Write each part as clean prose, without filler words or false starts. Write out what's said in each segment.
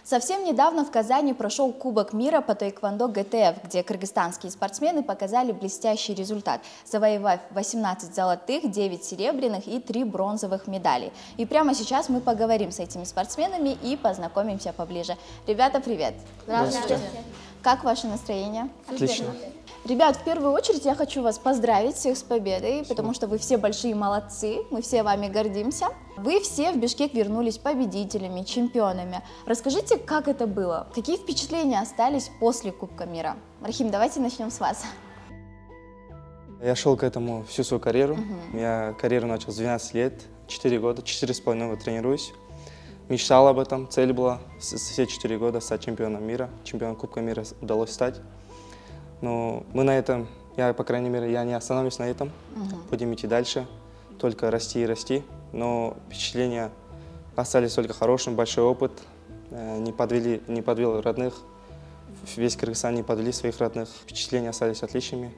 Совсем недавно в Казани прошел Кубок мира по таэквондо ГТФ, где кыргызстанские спортсмены показали блестящий результат, завоевав 18 золотых, 9 серебряных и 3 бронзовых медалей. И прямо сейчас мы поговорим с этими спортсменами и познакомимся поближе. Ребята, привет! Здравствуйте! Как ваше настроение? Отлично! Ребят, в первую очередь я хочу вас поздравить всех с победой, потому что вы все большие молодцы, мы все вами гордимся. Вы все в Бишкек вернулись победителями, чемпионами. Расскажите, как это было? Какие впечатления остались после Кубка мира? Рахим, давайте начнем с вас. Я шел к этому всю свою карьеру. Я карьеру начал с 12 лет, 4 года, 4,5 года тренируюсь. Мечтал об этом, цель была все 4 года стать чемпионом мира. Чемпионом Кубка мира удалось стать. Но мы на этом, по крайней мере, я не остановлюсь на этом. Будем идти дальше, только расти и расти. Но впечатления остались только хорошим, большой опыт. Не подвел родных. Весь Кыргызстан не подвели своих родных. Впечатления остались отличными.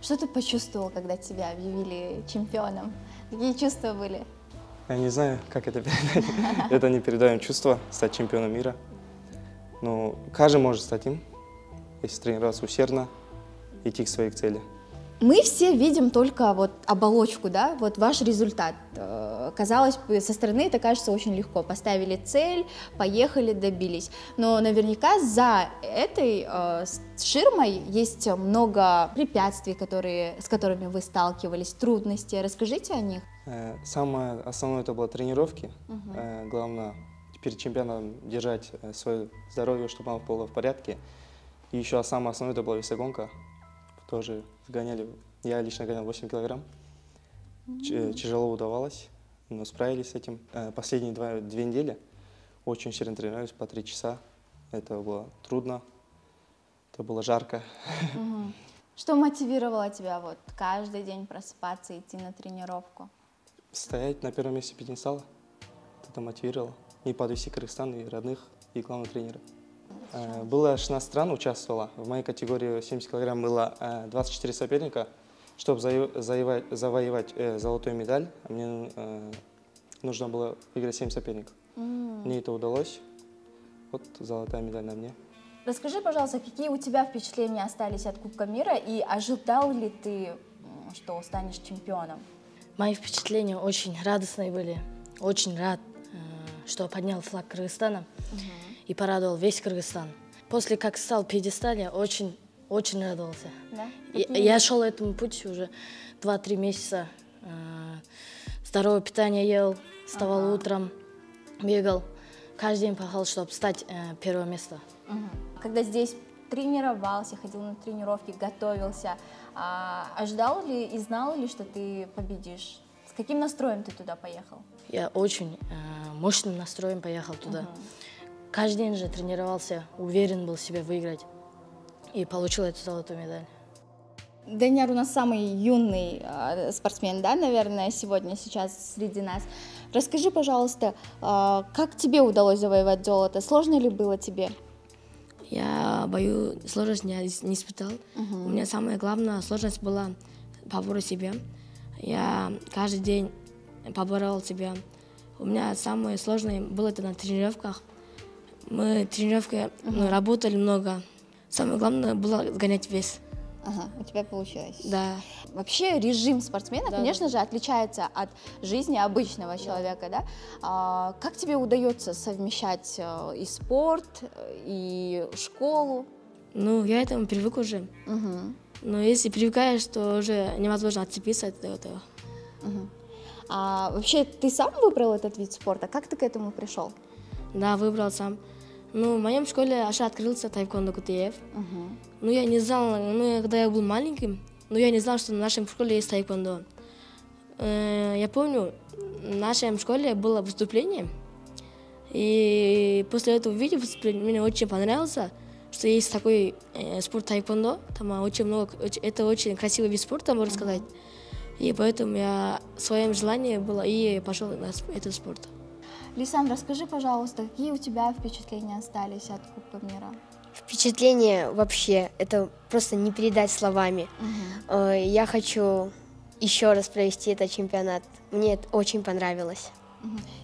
Что ты почувствовал, когда тебя объявили чемпионом? Какие чувства были? Я не знаю, как это передать. Это непередаваемое чувство, стать чемпионом мира. Но каждый может стать им, если тренироваться усердно, идти к своей цели. Мы все видим только вот оболочку, да, вот ваш результат. Казалось бы, со стороны это кажется очень легко. Поставили цель, поехали, добились. Но наверняка за этой ширмой есть много препятствий, с которыми вы сталкивались, трудности. Расскажите о них. Самое основное это было тренировки. Главное перед чемпионатом держать свое здоровье, чтобы оно было в порядке. И еще самое основное это была весогонка. Тоже гоняли, я лично гонял 8 килограмм. Тяжело удавалось, но справились с этим. Последние две недели очень сильно тренировались, по 3 часа. Это было трудно, это было жарко. Что мотивировало тебя вот каждый день просыпаться, идти на тренировку? Стоять на первом месте пьедестала. Это мотивировало. Не подвести Кыргызстан и родных, и главного тренера. Было 16 стран участвовало. В моей категории 70 килограмм было 24 соперника. Чтобы завоевать золотую медаль, мне нужно было выиграть 7 соперников. Мне это удалось. Вот золотая медаль на мне. Расскажи, пожалуйста, какие у тебя впечатления остались от Кубка мира и ожидал ли ты, что станешь чемпионом? Мои впечатления очень радостные были. Очень рад, что поднял флаг Кыргызстана. И порадовал весь Кыргызстан. После как стал в пьедестале, очень радовался. Да? Я шел этому пути уже 2-3 месяца. Здоровое питание ел, вставал утром, бегал. Каждый день пахал, чтобы стать первое место. Когда здесь тренировался, ходил на тренировки, готовился, ожидал ли и знал ли, что ты победишь? С каким настроем ты туда поехал? Я очень мощным настроем поехал туда. Каждый день же тренировался, уверен был в себе выиграть. И получил эту золотую медаль. Данияр у нас самый юный спортсмен, да, наверное, сейчас среди нас. Расскажи, пожалуйста, как тебе удалось завоевать золото? Сложно ли было тебе? Я бою сложность не испытал. У меня самая главная сложность была побороть себя. Я каждый день поборол себя. У меня самое сложное было это на тренировках. Мы тренировки работали много. Самое главное было сгонять вес. У тебя получилось. Да. Вообще режим спортсмена, конечно же, отличается от жизни обычного человека, да? Как тебе удается совмещать и спорт, и школу? Ну, я этому привык уже. Но если привыкаешь, то уже невозможно отцепиться от этого. Вообще, ты сам выбрал этот вид спорта? Как ты к этому пришел? Да, выбрал сам. Ну, в моем школе аж открылся таэквондо ГТФ. Ну, я не знал, когда я был маленьким, но я не знал, что в нашем школе есть таэквондо. Я помню, в нашем школе было выступление, и после этого видео выступления мне очень понравился, что есть такой спорт таэквондо, там очень много, это очень красивый вид спорта, можно сказать. И поэтому в своем желании было и пошел на этот спорт. Лисан, расскажи, пожалуйста, какие у тебя впечатления остались от Кубка мира? Впечатление вообще, это просто не передать словами. Я хочу еще раз провести этот чемпионат. Мне это очень понравилось.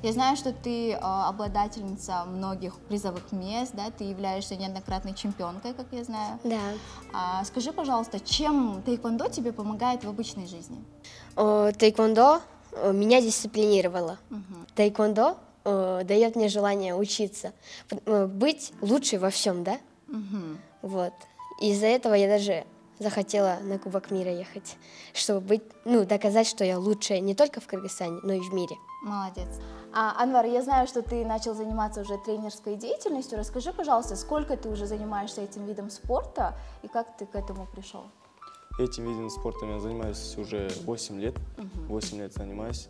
Я знаю, что ты обладательница многих призовых мест, да, ты являешься неоднократной чемпионкой, как я знаю. Да. Скажи, пожалуйста, чем тэквондо тебе помогает в обычной жизни? Тэквондо меня дисциплинировало. Тэквондо дает мне желание учиться, быть лучшей во всем, да? Вот. Из-за этого я даже захотела на Кубок мира ехать, чтобы быть, доказать, что я лучшая не только в Кыргызстане, но и в мире. Молодец. Анвар, я знаю, что ты начал заниматься уже тренерской деятельностью. Расскажи, пожалуйста, сколько ты уже занимаешься этим видом спорта и как ты к этому пришел? Этим видом спорта я занимаюсь уже 8 лет. 8 лет занимаюсь.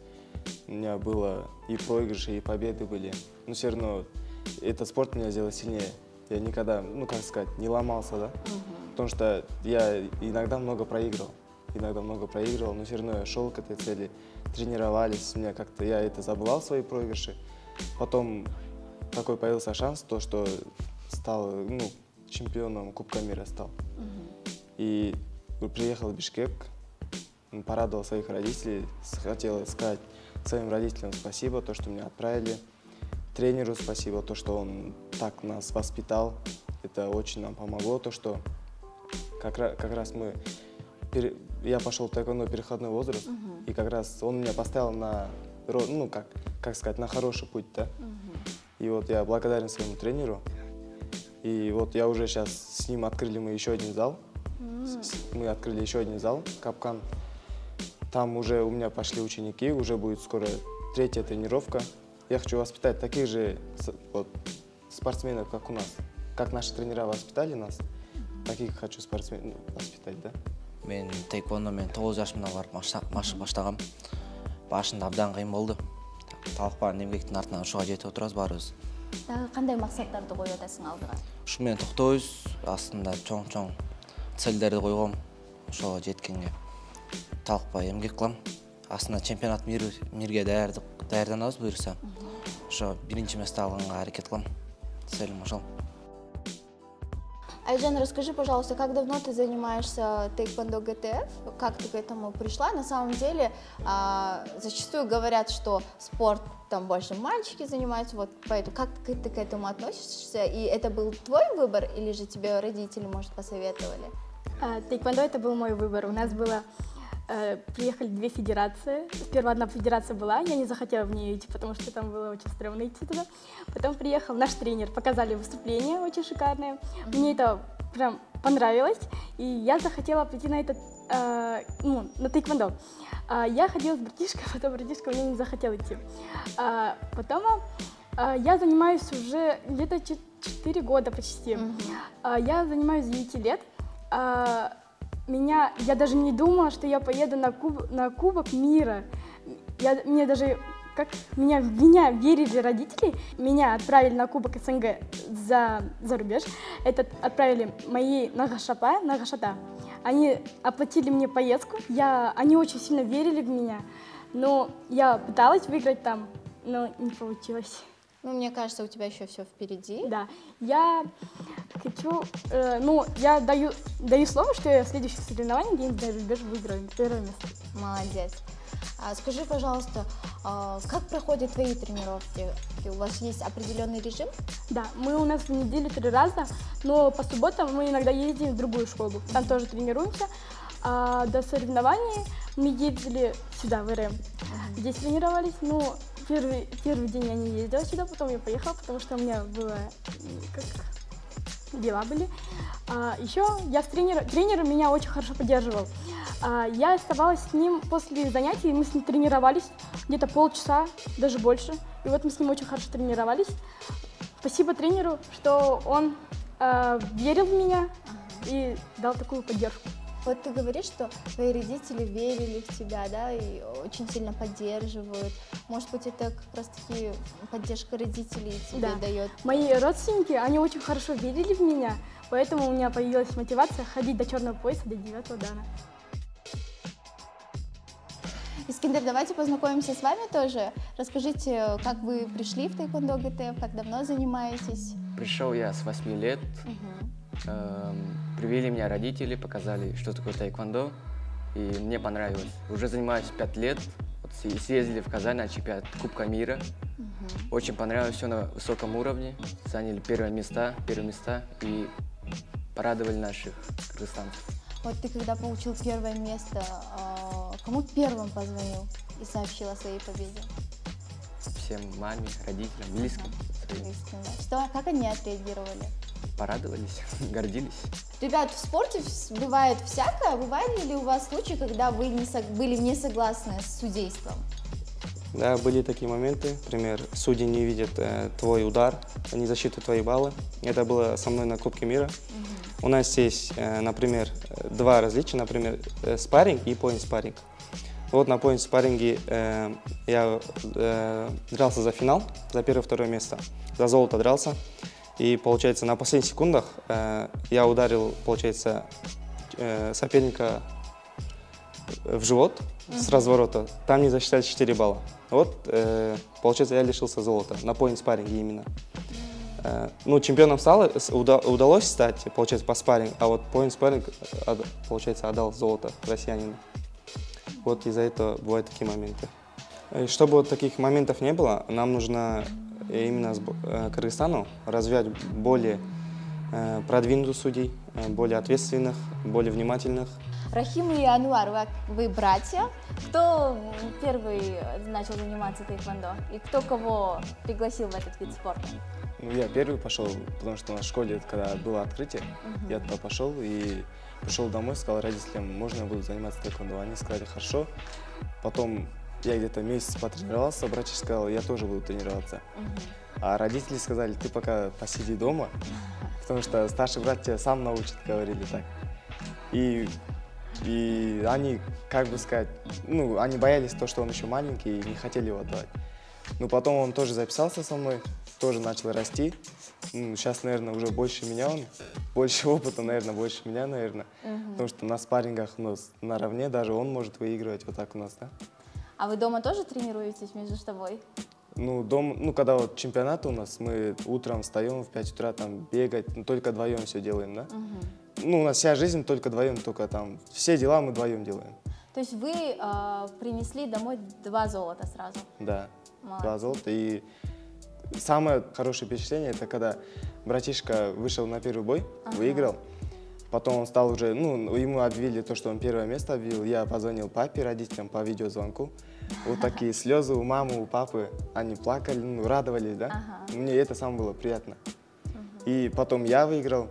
У меня было и проигрыши, и победы были. Но все равно этот спорт меня сделал сильнее. Я никогда, не ломался, да? Потому что я иногда много проигрывал, но все равно я шел к этой цели, тренировались, я это забывал, свои проигрыши. Потом такой появился шанс, то, что стал, чемпионом Кубка мира стал. И приехал в Бишкек, порадовал своих родителей, хотел сказать своим родителям спасибо, то, что меня отправили, тренеру спасибо, то, что он так нас воспитал, это очень нам помогло, то, что как раз я пошел в тэквондо переходной возраст, и как раз он меня поставил на, на хороший путь, да. И вот я благодарен своему тренеру, и вот я уже сейчас с ним открыли мы еще один зал, Капкан. Там уже у меня пошли ученики, уже будет скоро 3-я тренировка. Я хочу воспитать таких же спортсменов, как у нас. Как наши тренера воспитали нас, таких хочу спортсменов воспитать, да? Мен тэквондомен 9 жашымда барып машық баштағам. Башында абдан қиын болды. Талықпаған эмгектин артынан ушуга жетип отурабыз баарыбыз. Дагы кандай максаттарды коюп атасың алдыга? Ушу менен токтойбуз. Астында чоң целдерди койгом. Ошого жеткенге талыкпай эмгек кылам. Астында чемпионат мирге даярданабыз буюрса. Ошо биринчи место алганга аракет кылам. Целим ошол. Айжан, расскажи, пожалуйста, как давно ты занимаешься тэквондо ГТФ? Как ты к этому пришла? На самом деле, зачастую говорят, что спорт там больше мальчики занимаются, вот поэтому как ты к этому относишься? И это был твой выбор или же тебе родители, может, посоветовали? Тэквондо это был мой выбор. У нас было приехали 2 федерации. Сперва одна федерация была, я не захотела в нее идти, потому что там было очень стрёмно идти туда. Потом приехал наш тренер, показали выступление очень шикарное. Мне это прям понравилось, и я захотела прийти на этот, на тэквондо. Я ходила с братишкой, потом братишка мне не захотел идти. Потом я занимаюсь уже где-то 4 года почти. Я занимаюсь с 9 лет. Я даже не думала, что я поеду на Кубок мира. Меня верили родители, меня отправили на Кубок СНГ за рубеж. Это отправили мои Нагашата. Они оплатили мне поездку, они очень сильно верили в меня, но я пыталась выиграть там, но не получилось. Мне кажется, у тебя еще все впереди. Да, я хочу, я даю слово, что я в следующих соревнованиях где-нибудь на рубеж выиграю первое место. Молодец. Скажи, пожалуйста, как проходят твои тренировки? У вас есть определенный режим? Да, у нас в неделю 3 раза, но по субботам мы иногда ездим в другую школу, там тоже тренируемся. До соревнований мы ездили сюда, в РМ. Здесь тренировались, первый день я не ездила сюда, потом я поехала, потому что у меня дела были. Еще я с тренером меня очень хорошо поддерживал. Я оставалась с ним после занятий, мы с ним тренировались где-то полчаса, даже больше. И вот мы с ним очень хорошо тренировались. Спасибо тренеру, что он верил в меня и дал такую поддержку. Вот ты говоришь, что твои родители верили в тебя, да, и очень сильно поддерживают. Может быть, это как раз-таки поддержка родителей тебе дает? Мои родственники, они очень хорошо верили в меня, поэтому у меня появилась мотивация ходить до черного пояса, до 9-го дана. Искендер, давайте познакомимся с вами тоже. Расскажите, как вы пришли в тэквондо ГТФ, как давно занимаетесь? Пришел я с 8 лет. Привели меня родители, показали, что такое тэквондо, и мне понравилось. Уже занимаюсь 5 лет, Вот съездили в Казань на чемпионат Кубка мира. Очень понравилось, все на высоком уровне. Заняли первые места и порадовали наших кыргызстанцев. Вот ты когда получил первое место, кому первым позвонил и сообщил о своей победе? Всем маме, родителям, близким. Своим. Близким, да. Что, как они отреагировали? Порадовались, гордились. Ребят, в спорте бывает всякое. Бывали ли у вас случаи, когда вы были не согласны с судейством? Да, были такие моменты. Например, судьи не видят твой удар, не засчитывают твои баллы. Это было со мной на Кубке мира. У нас есть, например, два различия, например, спарринг и поинт-спарринг. Вот на поинт-спарринге я дрался за финал, за первое-второе место, за золото дрался. И, получается, на последних секундах я ударил, получается, соперника в живот с разворота. Там не засчитали 4 балла. Вот, получается, я лишился золота на поинт-спарринге именно. Ну, чемпионом удалось стать, получается, по спаррингу, а вот поинт-спарринг, получается, отдал золото россиянину. Вот из-за этого бывают такие моменты. И чтобы вот таких моментов не было, нам нужно именно Кыргызстану развивать более продвинутых судей, более ответственных, более внимательных. Рахим и Ануар, вы братья. Кто первый начал заниматься тэквондо? И кто кого пригласил в этот вид спорта? Ну, я первый пошел, потому что у нас в школе, когда было открытие, я туда пошел и пришел домой, сказал родителям, можно я буду заниматься тэквондо. Они сказали, хорошо. Потом я где-то месяц потренировался, братчик сказал, я тоже буду тренироваться. А родители сказали, ты пока посиди дома, потому что старший брат тебя сам научит, говорили так. И они, как бы сказать, ну, они боялись то, что он еще маленький, и не хотели его отдавать. Но потом он тоже записался со мной, тоже начал расти. Ну, сейчас, наверное, уже больше меня он, больше опыта, наверное, больше меня, наверное. Потому что на спаррингах у нас наравне, даже он может выигрывать вот так у нас, да. А вы дома тоже тренируетесь между собой? Ну, когда вот чемпионат у нас, мы утром встаем в 5 утра, там, бегать, ну, только вдвоем все делаем, да. Ну, у нас вся жизнь только вдвоем, только там, все дела мы вдвоем делаем. То есть вы принесли домой 2 золота сразу? Да, Молодцы. 2 золота. И самое хорошее впечатление, это когда братишка вышел на первый бой, выиграл. Потом он стал уже, ну, ему объявили то, что он первое место объявил. Я позвонил папе, родителям по видеозвонку. Вот такие слезы у мамы, у папы. Они плакали, ну, радовались, да? Мне это самое было приятно. И потом я выиграл.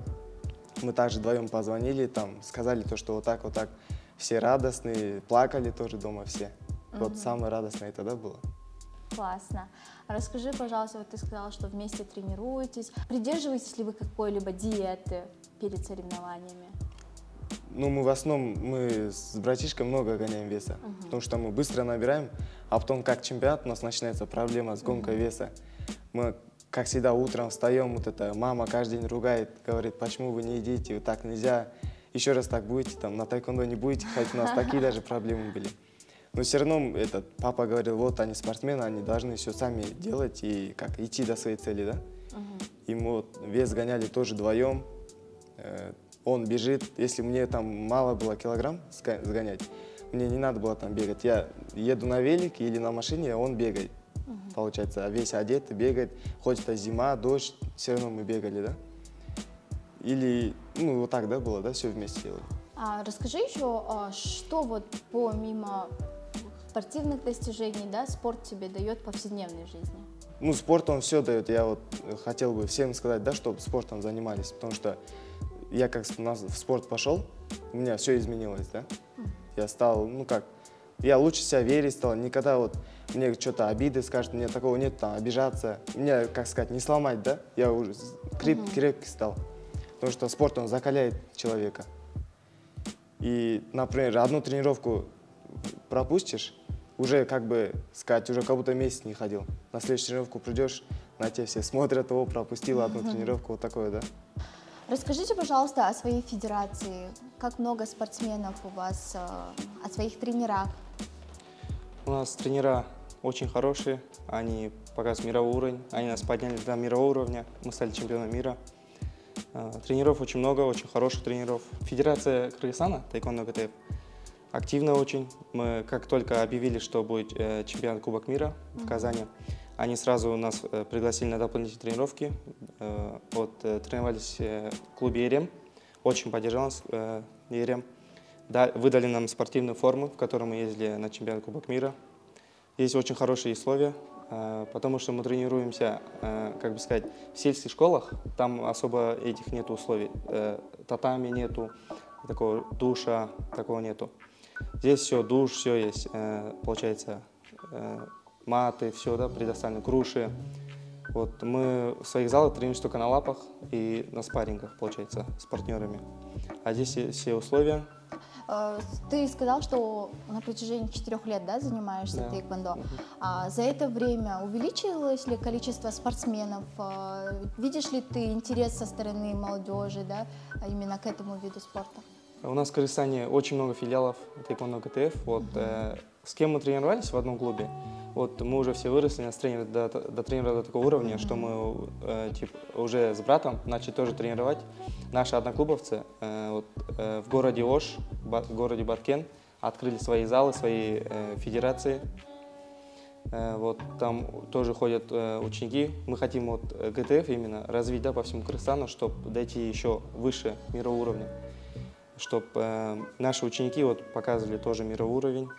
Мы также вдвоем позвонили, там, сказали то, что вот так. Все радостные, плакали тоже дома все. Вот самое радостное тогда было. Классно. Расскажи, пожалуйста, вот ты сказала, что вместе тренируетесь. Придерживаетесь ли вы какой-либо диеты перед соревнованиями? Ну, мы в основном, мы с братишкой много гоняем веса, потому что мы быстро набираем, а потом, как чемпионат, у нас начинается проблема с гонкой веса. Мы, как всегда, утром встаем, вот это, мама каждый день ругает, говорит, почему вы не едите, вот так нельзя, еще раз так будете, там, на тэквондо не будете, хотя у нас такие даже проблемы были. Но все равно папа говорил, вот они спортсмены, они должны все сами делать и как идти до своей цели, да? И мы вот вес гоняли тоже вдвоем. Он бежит, если мне там мало было килограмм сгонять, мне не надо было там бегать. Я еду на велике или на машине, а он бегает. Получается, весь одет, бегает, хоть это зима, дождь, все равно мы бегали, да? Или, ну, вот так, да, было, да, все вместе делали. Расскажи еще, что вот помимо спортивных достижений, да, спорт тебе дает в повседневной жизни? Ну, спорт он все дает. Я вот хотел бы всем сказать, да, чтобы спортом занимались, потому что я как в спорт пошел, у меня все изменилось, да. Я стал, ну как, я лучше себя верить стал. Никогда вот мне что-то обиды скажут, мне такого нет, там, обижаться. Меня, как сказать, не сломать, да. Я уже крепкий стал, потому что спорт он закаляет человека. И, например, одну тренировку пропустишь, уже как бы сказать, уже как будто месяц не ходил. На следующую тренировку придешь, на тебя все смотрят, его пропустил одну тренировку, вот такое, да. Расскажите, пожалуйста, о своей федерации. Как много спортсменов у вас, о своих тренерах? У нас тренера очень хорошие, они показывают мировой уровень, они нас подняли до мирового уровня, мы стали чемпионом мира. Тренеров очень много, очень хороших тренеров. Федерация Кыргызстана, Тэквондо КТФ, активно очень. Мы как только объявили, что будет чемпионат Кубок мира в Казани, они сразу нас пригласили на дополнительные тренировки. Тренировались в клубе «Ерем». Очень поддержал нас «Ерем». Выдали нам спортивную форму, в которой мы ездили на чемпионат Кубок мира. Здесь очень хорошие условия, потому что мы тренируемся, как бы сказать, в сельских школах. Там особо этих нет условий. Татами нету, такого душа, такого нету. Здесь все, душ, все есть, получается, маты, все, да, предоставлены, круши. Вот мы в своих залах тренируемся только на лапах и на спаррингах, получается, с партнерами. А здесь все условия. Ты сказал, что на протяжении 4 лет, да, занимаешься тэквондо. За это время увеличилось ли количество спортсменов? Видишь ли ты интерес со стороны молодежи, да, именно к этому виду спорта? У нас в Кыргызстане очень много филиалов тэквондо ГТФ. С кем мы тренировались в одном клубе, мы уже все выросли, нас тренер до тренера до такого уровня, что мы уже с братом начали тоже тренировать. Наши одноклубовцы в городе Ош, в городе Баткен, открыли свои залы, свои федерации. Там тоже ходят ученики. Мы хотим ГТФ именно развить, да, по всему Кыргызстану, чтобы дойти еще выше мирового уровня. Чтобы наши ученики показывали тоже мировой уровень.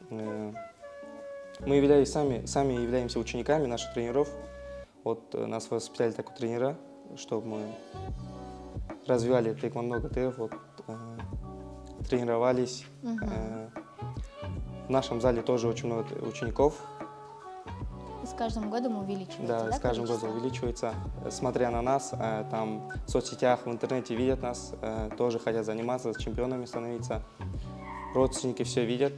Мы сами являемся учениками наших тренеров. Нас воспитали такие тренера, чтобы мы развивали тэквондо ГТФ, тренировались. В нашем зале тоже очень много учеников. И с каждым годом увеличивается, да? С каждым годом увеличивается. Смотря на нас, там в соцсетях, в интернете видят нас, тоже хотят заниматься, чемпионами становиться. Родственники все видят,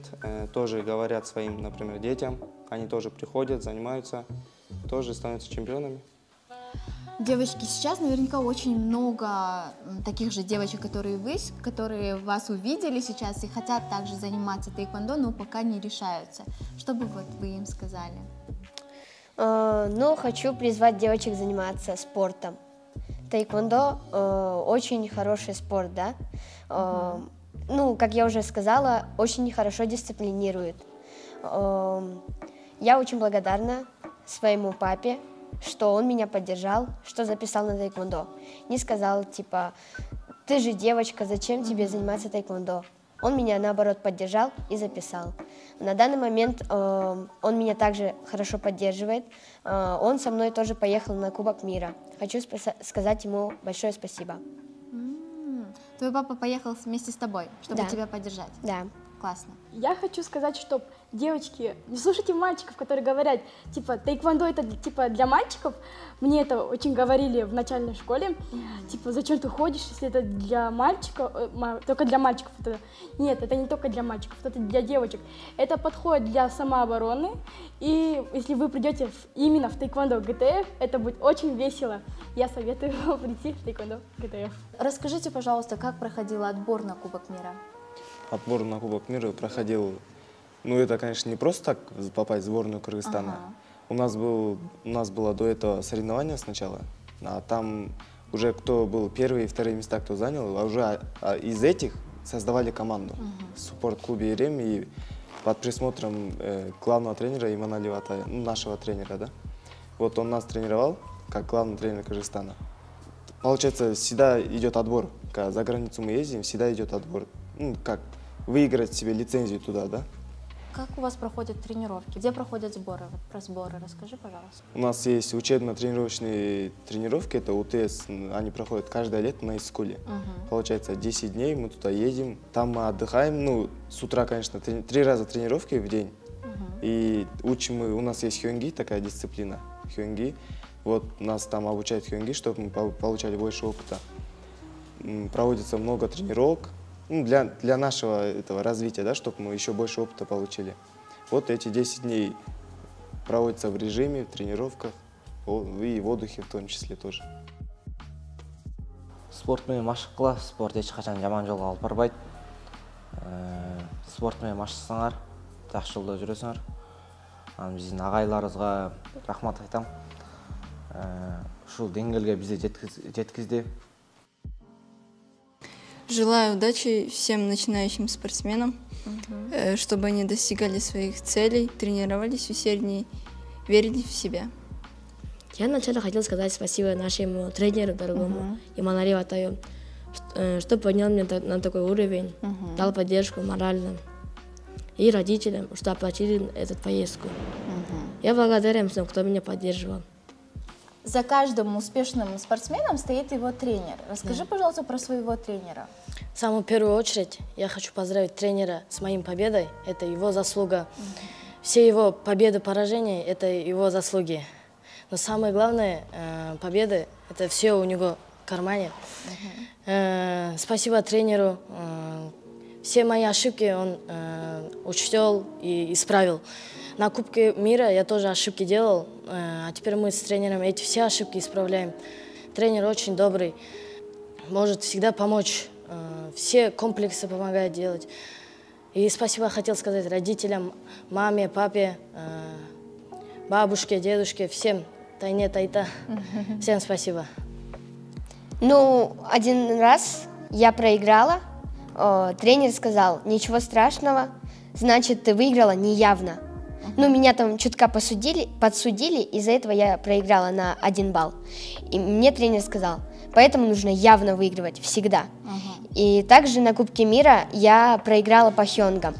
тоже говорят своим, например, детям. Они тоже приходят, занимаются, тоже становятся чемпионами. Девочки, сейчас наверняка очень много таких же девочек, которые вас увидели сейчас и хотят также заниматься тэквондо, но пока не решаются. Что бы вы им сказали? Хочу призвать девочек заниматься спортом. Тэквондо очень хороший спорт, да? Как я уже сказала, очень хорошо дисциплинирует. Я очень благодарна своему папе, что он меня поддержал, что записал на тэквондо. Не сказал, ты же девочка, зачем тебе заниматься тэквондо? Он меня, наоборот, поддержал и записал. На данный момент он меня также хорошо поддерживает. Он со мной тоже поехал на Кубок мира. Хочу сказать ему большое спасибо. Твой папа поехал вместе с тобой, чтобы тебя поддержать? Да. Классно. Я хочу сказать, что девочки, не слушайте мальчиков, которые говорят, тэквондо это для мальчиков. Мне это очень говорили в начальной школе. Зачем ты ходишь, если это для мальчиков, только для мальчиков. Нет, это не только для мальчиков, это для девочек. Это подходит для самообороны. И если вы придете именно в тэквондо ГТФ, это будет очень весело. Я советую вам прийти в тэквондо ГТФ. Расскажите, пожалуйста, как проходил отбор на Кубок мира? Отбор на Кубок мира проходил, это, конечно, не просто так попасть в сборную Кыргызстана. У нас было до этого соревнование сначала, а там уже кто был первые и вторые места, кто занял, а уже из этих создавали команду в спортклубе «Ерем» и под присмотром главного тренера Имана Леватая, нашего тренера, да. Он нас тренировал как главный тренер Кыргызстана. Получается, всегда идет отбор, когда за границу мы ездим, всегда идет отбор. Как выиграть себе лицензию туда, да? Как у вас проходят тренировки? Где проходят сборы? Про сборы расскажи, пожалуйста. У нас есть учебно-тренировочные тренировки, это УТС, они проходят каждое лето на Искуле. Получается, 10 дней мы туда едем, там мы отдыхаем, с утра, конечно, 3 раза тренировки в день. И учим у нас есть хёнги, такая дисциплина, хёнги. Нас там обучают хёнги, чтобы мы получали больше опыта. Проводится много тренировок. Для нашего этого развития, да, чтобы мы еще больше опыта получили. Эти 10 дней проводятся в режиме, в тренировках и в отдыхе в том числе тоже. Спортмен машықла, спорт ешқашан жаман жолға алып барбайды. Спортмен машықсаңар, жақсы жолда жүресіңер. Біздің ағайларымызға рахмат айтам. Ушул деңгээлге бизди жеткизди. Желаю удачи всем начинающим спортсменам. чтобы они достигали своих целей, тренировались усерднее, верили в себя. Я вначале хотел сказать спасибо нашему тренеру дорогому, Иманари Атаю, что поднял меня на такой уровень, дал поддержку морально. И родителям, что оплатили эту поездку. Я благодарен всем, кто меня поддерживал. За каждым успешным спортсменом стоит его тренер. Расскажи, пожалуйста, про своего тренера. В самую первую очередь я хочу поздравить тренера с моей победой. Это его заслуга. Все его победы, поражения – это его заслуги. Но самое главное, победы – это все у него в кармане. Спасибо тренеру. Все мои ошибки он учтел и исправил. На Кубке мира я тоже ошибки делал, а теперь мы с тренером эти все ошибки исправляем. Тренер очень добрый, может всегда помочь, все комплексы помогает делать. И спасибо хотел сказать родителям, маме, папе, бабушке, дедушке, всем, тайне, тайта, всем спасибо. Ну, один раз я проиграла, тренер сказал, ничего страшного, значит, ты выиграла неявно. Ну, меня там чутка подсудили, из-за этого я проиграла на 1 балл. И мне тренер сказал, поэтому нужно явно выигрывать, всегда. И также на Кубке мира я проиграла по хёнгам.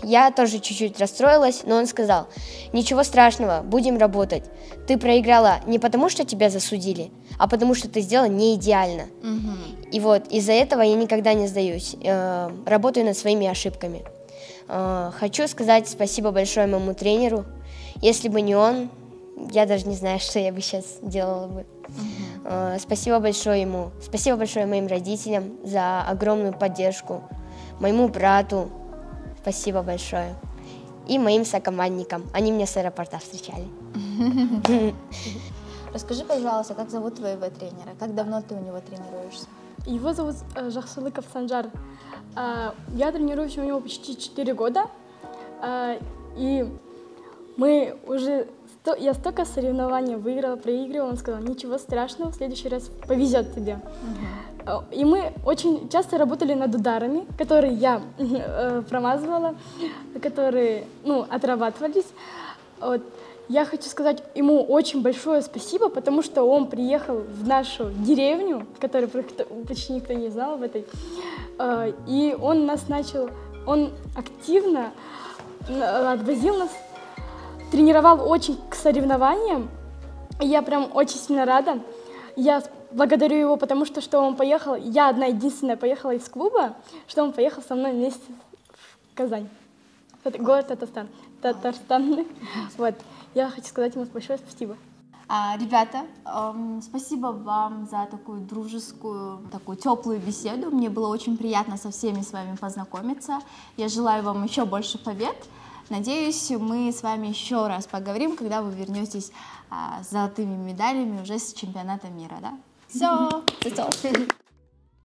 Я тоже чуть-чуть расстроилась, но он сказал, ничего страшного, будем работать. Ты проиграла не потому, что тебя засудили, а потому, что ты сделала не идеально. И вот из-за этого я никогда не сдаюсь, работаю над своими ошибками. Хочу сказать спасибо большое моему тренеру. Если бы не он, я даже не знаю, что я бы сейчас делала бы. Спасибо большое ему. Спасибо большое моим родителям за огромную поддержку. Моему брату спасибо большое. И моим сокомандникам. Они меня с аэропорта встречали. Расскажи, пожалуйста, как зовут твоего тренера? Как давно ты у него тренируешься? Его зовут Жахсылыков Санжар. Я тренируюсь у него почти 4 года. И мы уже... Я столько соревнований выиграла, проигрывала. Он сказал, ничего страшного, в следующий раз повезет тебе. И мы очень часто работали над ударами, которые я промазывала, которые отрабатывались. Вот. Я хочу сказать ему очень большое спасибо, потому что он приехал в нашу деревню, которую почти никто не знал об этой, и он активно отвозил нас, тренировал очень к соревнованиям, и я прям очень сильно рада. Я благодарю его, потому что он поехал, я одна единственная поехала из клуба, что он поехал со мной вместе в Казань, город Татарстан. Вот. Я хочу сказать ему большое спасибо. Ребята, спасибо вам за такую дружескую, такую теплую беседу. Мне было очень приятно со всеми с вами познакомиться. Я желаю вам еще больше побед. Надеюсь, мы с вами еще раз поговорим, когда вы вернетесь с золотыми медалями уже с чемпионата мира, да? Все.